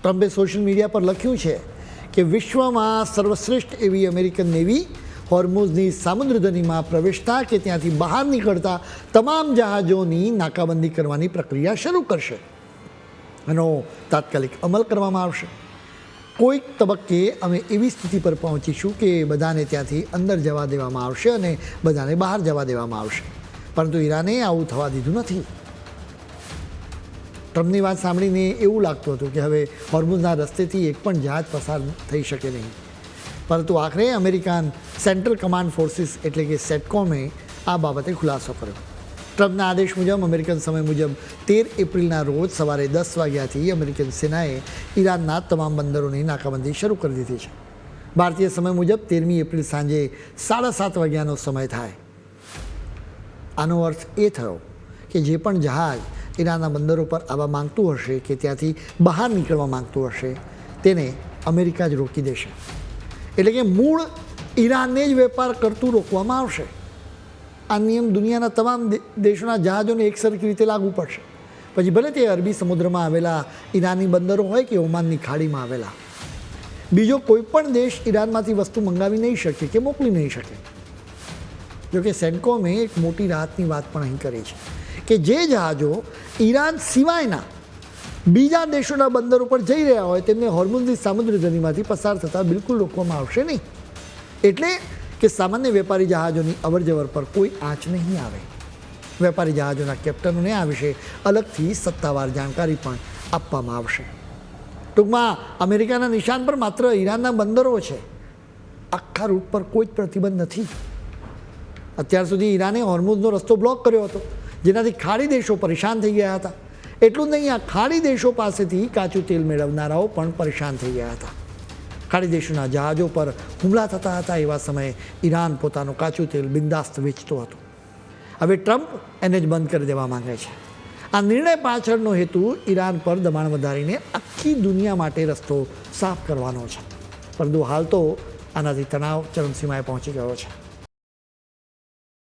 ટ્રમ્પે social media પર લખ્યું છે કે વિશ્વમાં સર્વશ્રેષ્ઠ એવી અમેરિકન નેવી હોર્મુઝની સામુદ્રધુનીમાં પ્રવેશતા કે ત્યાંથી બહાર નીકળતા તમામ જહાજોની નાકાબંધી કરવાની પ્રક્રિયા શરૂ કરશે. એનો તાત્કાલિક અમલ કરવામાં આવશે. કોઈક તબક્કે અમે એવી સ્થિતિ પર પહોંચીશું કે બધાને ત્યાંથી અંદર જવા દેવામાં આવશે અને બધાને બહાર જવા દેવામાં આવશે. પરંતુ ઈરાને આવું થવા દીધું નથી. ટ્રમ્પની વાત સાંભળીને એવું લાગતું હતું કે હવે હોર્મુઝના રસ્તેથી એક પણ જહાજ પસાર થઈ શકે નહીં. પરંતુ આખરે અમેરિકન સેન્ટ્રલ કમાન્ડ ફોર્સિસ એટલે કે સેટકોમે આ બાબતે ખુલાસો કર્યો. ટ્રમ્પના આદેશ મુજબ અમેરિકન સમય મુજબ 13 એપ્રિલના રોજ સવારે 10 વાગ્યાથી અમેરિકન સેનાએ ઈરાનના તમામ બંદરોની નાકાબંધી શરૂ કરી દીધી છે. ભારતીય સમય મુજબ 13મી એપ્રિલ સાંજે 7:30 વાગ્યાનો સમય થાય. આનો અર્થ એ થયો કે જે પણ જહાજ ઈરાનના બંદરો પર આવવા માંગતું હશે કે ત્યાંથી બહાર નીકળવા માંગતું હશે તેને અમેરિકા જ રોકી દેશે. એટલે કે મૂળ ઈરાનને જ વેપાર કરતું રોકવામાં આવશે. આ નિયમ દુનિયાના તમામ દેશોના જહાજોને એકસરખી રીતે લાગુ પડશે. પછી ભલે તે અરબી સમુદ્રમાં આવેલા ઈરાની બંદરો હોય કે ઓમાનની ખાડીમાં આવેલા. બીજો કોઈ પણ દેશ ઈરાનમાંથી વસ્તુ મંગાવી નહીં શકે કે મોકલી નહીં શકે. જોકે સેન્ટકોમે એક મોટી રાહતની વાત પણ અહીં કરી છે કે જે જહાજો ઈરાન સિવાયના બીજા દેશોના બંદર ઉપર જઈ રહ્યા હોય તેમને હોર્મુઝની સામુદ્રધુનીમાંથી પસાર થતાં બિલકુલ રોકવામાં આવશે નહીં. એટલે કે સામાન્ય વેપારી જહાજોની અવરજવર પર કોઈ આંચ નહીં આવે. વેપારી જહાજોના કેપ્ટનોને આ વિશે અલગથી સત્તાવાર જાણકારી પણ આપવામાં આવશે. ટૂંકમાં અમેરિકાના નિશાન પર માત્ર ઈરાનના બંદરો છે. આખા રૂટ પર કોઈ જ પ્રતિબંધ નથી. અત્યાર સુધી ઈરાને હોર્મુઝનો રસ્તો બ્લોક કર્યો હતો, જેનાથી ખાડી દેશો પરેશાન થઈ ગયા હતા. એટલું જ નહીં, આ ખાડી દેશો પાસેથી કાચું તેલ મેળવનારાઓ પણ પરેશાન થઈ ગયા હતા. ખાડી દેશોના જહાજો પર હુમલા થતા હતા. એવા સમયે ઈરાન પોતાનું કાચું તેલ બિંદાસ્ત વેચતો હતો. હવે ટ્રમ્પ એને જ બંધ કરી દેવા માંગે છે. આ નિર્ણય પાછળનો હેતુ ઈરાન પર દબાણ વધારીને આખી દુનિયા માટે રસ્તો સાફ કરવાનો છે. પરંતુ હાલ તો આનાથી તણાવ ચરમસીમાએ પહોંચી ગયો છે.